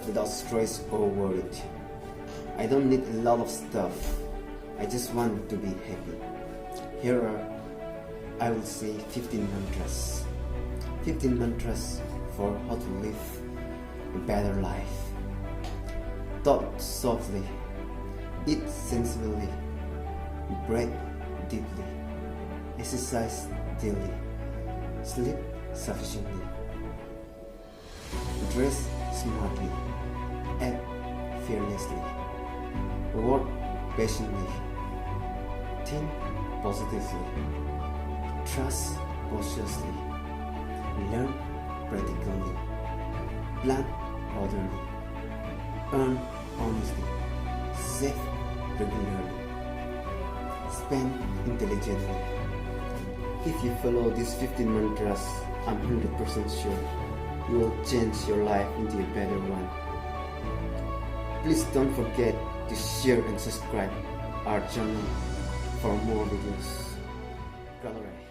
without stress or worry. I don't need a lot of stuff. I just want to be happy. Here are, I will say 15 mantras. 15 mantras for how to live a better life. Talk softly, eat sensibly, breathe deeply, exercise daily, sleep sufficiently, dress smartly, act fearlessly, work patiently, think positively, trust cautiously, learn practically, plan orderly, earn honestly, save regularly, spend intelligently. If you follow these 15 mantras, I'm 100% sure you will change your life into a better one. Please don't forget to share and subscribe our channel for more videos. Rekhoeo.